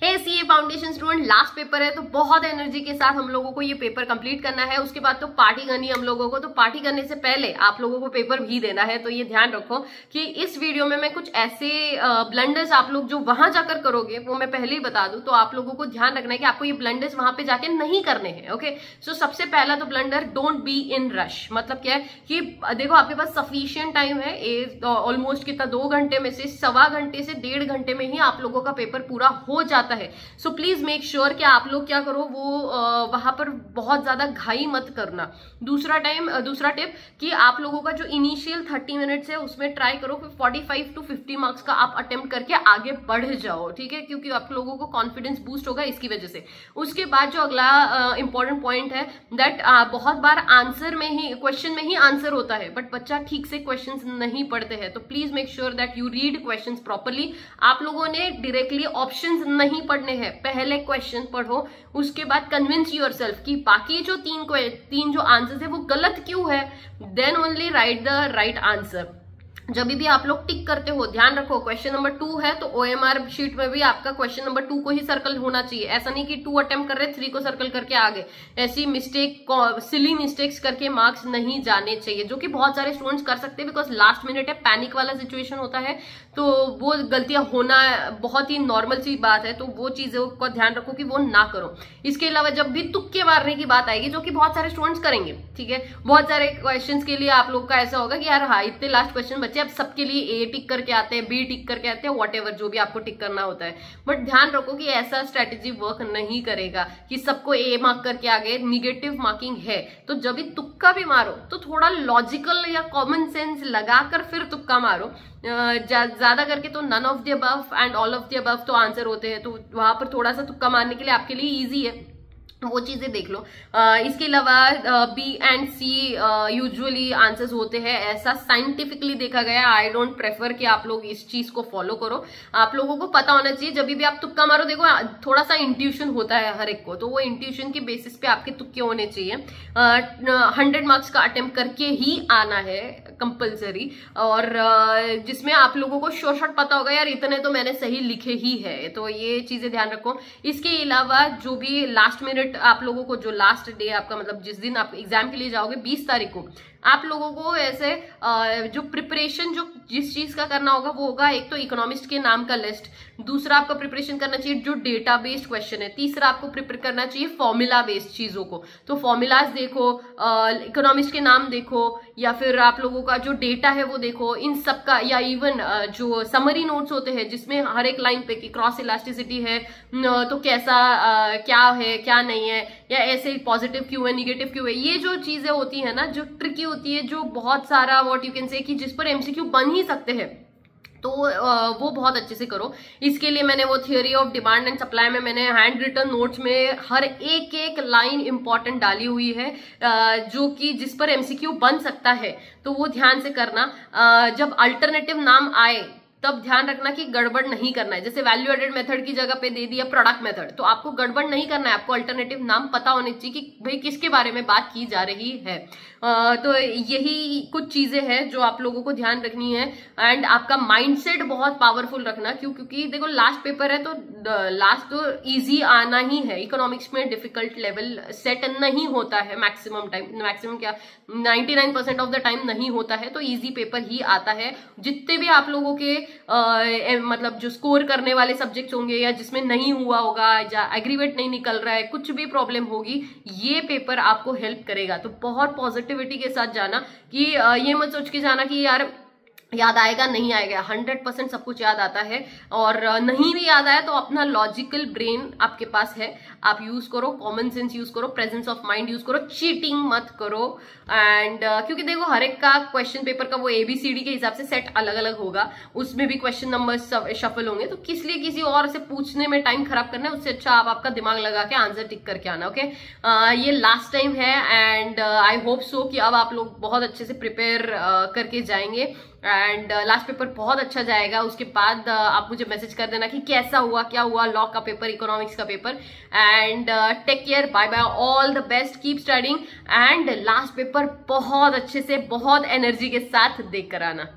हे CA foundation student, last paper है तो बहुत एनर्जी के साथ हम लोगों को ये पेपर कंप्लीट करना है। उसके बाद तो पार्टी करनी है हम लोगों को। तो पार्टी करने से पहले आप लोगों को पेपर भी देना है। तो ये ध्यान रखो कि इस वीडियो में मैं कुछ ऐसे ब्लंडर्स आप लोग जो वहां जाकर करोगे वो मैं पहले ही बता दूं। तो आप लोगों को ध्यान रखना है कि आपको ये ब्लंडर्स वहां पे जाके नहीं करने हैं। ओके, सो सबसे पहला तो blunder, don't be in rush. मतलब क्या है कि देखो आपके पास सफिशियंट टाइम है, ऑलमोस्ट कितना 2 घंटे में से सवा घंटे से 1.5 घंटे में ही आप लोगों का पेपर पूरा हो जाता है। सो प्लीज मेक श्योर कि आप लोग क्या करो, वो वहां पर बहुत ज्यादा घाई मत करना। दूसरा टिप कि आप लोगों का जो इनिशियल 30 मिनट्स है उसमें ट्राई करो कि 45 to 50 मार्क्स का आप अटेम्प्ट करके आगे बढ़ जाओ, ठीक है, क्योंकि आप लोगों को कॉन्फिडेंस बूस्ट होगा इसकी वजह से। उसके बाद जो अगला इंपॉर्टेंट पॉइंट है दैट बहुत बार क्वेश्चन में ही आंसर होता है, बट बच्चा ठीक से क्वेश्चंस नहीं पढ़ते हैं। तो please make sure that you read questions properly. आप लोगों ने डायरेक्टली ऑप्शंस नहीं पढ़ने हैं, पहले क्वेश्चन पढ़ो, उसके बाद कन्विंस योरसेल्फ कि बाकी जो तीन जो आंसर्स है वो गलत क्यों है, then only write the right answer. जब भी आप लोग टिक करते हो ध्यान रखो, क्वेश्चन नंबर 2 है तो ओएमआर शीट में भी आपका क्वेश्चन नंबर 2 को ही सर्कल होना चाहिए। ऐसा नहीं कि 2 अटेम्प्ट कर रहे 3 को सर्कल करके आगे। ऐसी सिली मिस्टेक्स करके मार्क्स नहीं जाने चाहिए, जो कि बहुत सारे स्टूडेंट्स कर सकते हैं, बिकॉज लास्ट मिनट है, पैनिक वाला सिचुएशन होता है, तो वो गलतियां होना बहुत ही नॉर्मल सी बात है। तो वो चीजों का ध्यान रखो कि वो ना करो। इसके अलावा जब भी तुक्के मारने की बात आएगी, जो कि बहुत सारे स्टूडेंट्स करेंगे, ठीक है, बहुत सारे क्वेश्चंस के लिए आप लोग का ऐसा होगा कि यार हाँ इतने लास्ट क्वेश्चन बच्चे, अब सबके लिए ए टिक करके आते हैं, बी टिक करके आते हैं, व्हाटएवर जो भी आपको टिक करना होता है। बट ध्यान रखो कि ऐसा स्ट्रेटेजी वर्क नहीं करेगा कि सबको ए मार्क करके आगे, निगेटिव मार्किंग है। तो जब भी तुक्का भी मारो तो थोड़ा लॉजिकल या कॉमन सेंस लगाकर फिर तुक्का मारो। ज्यादा करके तो none of the above and all of the above तो आंसर होते हैं, तो वहां पर थोड़ा सा तुक्का मारने के लिए आपके लिए इजी है, वो चीजें देख लो। इसके अलावा B and C usually answers होते हैं, ऐसा साइंटिफिकली देखा गया है। आई डोंट प्रेफर कि आप लोग इस चीज को फॉलो करो। आप लोगों को पता होना चाहिए जब भी आप तुक्का मारो, देखो थोड़ा सा इंट्यूशन होता है हर एक को, तो वो इंट्यूशन के बेसिस पे आपके तुक्के होने चाहिए। 100 मार्क्स का अटेम्प्ट करके ही आना है कंपल्सरी, और जिसमें आप लोगों को शॉर्ट पता होगा यार इतने तो मैंने सही लिखे ही है। तो ये चीजें ध्यान रखो। इसके अलावा जो भी लास्ट मिनट आप लोगों को, जो लास्ट डे आपका, मतलब जिस दिन आप एग्जाम के लिए जाओगे 20 तारीख को, आप लोगों को ऐसे जो प्रिपरेशन जो जिस चीज का करना होगा वो होगा, एक तो इकोनॉमिस्ट के नाम का लिस्ट, दूसरा आपका प्रिपरेशन करना चाहिए जो डेटा बेस्ड क्वेश्चन है, तीसरा आपको प्रिपेयर करना चाहिए फॉर्मूला बेस्ड चीजों को। तो फॉर्मूलाज देखो, इकोनॉमिस्ट के नाम देखो, या फिर आप लोगों का जो डेटा है वो देखो, इन सब का, या इवन जो समरी नोट्स होते हैं जिसमें हर एक लाइन पे कि क्रॉस इलास्टिसिटी है तो कैसा क्या है क्या नहीं है, या ऐसे पॉजिटिव क्यों है निगेटिव क्यों है, ये जो चीजें होती है ना, जो ट्रिकी होती है, जो बहुत सारा व्हाट यू कैन से कि जिस पर एमसीक्यू बन ही सकते हैं, तो वो बहुत अच्छे से करो। इसके लिए मैंने वो theory of demand and supply में मैंने हैंड रिटन नोट्स में हर एक लाइन इंपॉर्टेंट डाली हुई है, जो कि जिस पर एमसीक्यू बन सकता है, तो वो ध्यान से करना। जब अल्टरनेटिव नाम आए तब ध्यान रखना कि गड़बड़ नहीं करना है। जैसे वैल्यू एडेड मेथड की जगह पे दे दिया प्रोडक्ट मेथड, तो आपको गड़बड़ नहीं करना है, आपको अल्टरनेटिव नाम पता होने चाहिए कि भाई किसके बारे में बात की जा रही है। तो यही कुछ चीजें हैं जो आप लोगों को ध्यान रखनी है। एंड आपका माइंडसेट बहुत पावरफुल रखना, क्योंकि देखो लास्ट पेपर है तो लास्ट तो इजी आना ही है। इकोनॉमिक्स में डिफिकल्ट लेवल सेट नहीं होता है, मैक्सिमम क्या 99% ऑफ द टाइम नहीं होता है, तो इजी पेपर ही आता है। जितने भी आप लोगों के मतलब जो स्कोर करने वाले सब्जेक्ट्स होंगे, या जिसमें नहीं हुआ होगा, या एग्रीवेट नहीं निकल रहा है, कुछ भी प्रॉब्लम होगी, ये पेपर आपको हेल्प करेगा। तो बहुत पॉजिटिविटी के साथ जाना, कि ये मत सोच के जाना कि यार याद आएगा नहीं आएगा। 100% सब कुछ याद आता है, और नहीं भी याद आया तो अपना लॉजिकल ब्रेन आपके पास है, आप यूज करो, कॉमन सेंस यूज करो, प्रेजेंस ऑफ माइंड यूज करो, चीटिंग मत करो। एंड क्योंकि देखो हर एक का क्वेश्चन पेपर का वो ABCD के हिसाब से सेट अलग अलग होगा, उसमें भी क्वेश्चन नंबर शफल होंगे, तो किस लिए किसी और से पूछने में टाइम खराब करना है, उससे अच्छा आप आपका दिमाग लगा के आंसर टिक करके आना। ओके, ये लास्ट टाइम है, एंड आई होप सो कि अब आप लोग बहुत अच्छे से प्रिपेयर करके जाएंगे, एंड लास्ट पेपर बहुत अच्छा जाएगा। उसके बाद आप मुझे मैसेज कर देना कि कैसा हुआ, क्या हुआ, लॉ का पेपर, इकोनॉमिक्स का paper. And take care, bye bye, all the best, keep studying, and last paper बहुत अच्छे से, बहुत एनर्जी के साथ देख कर आना।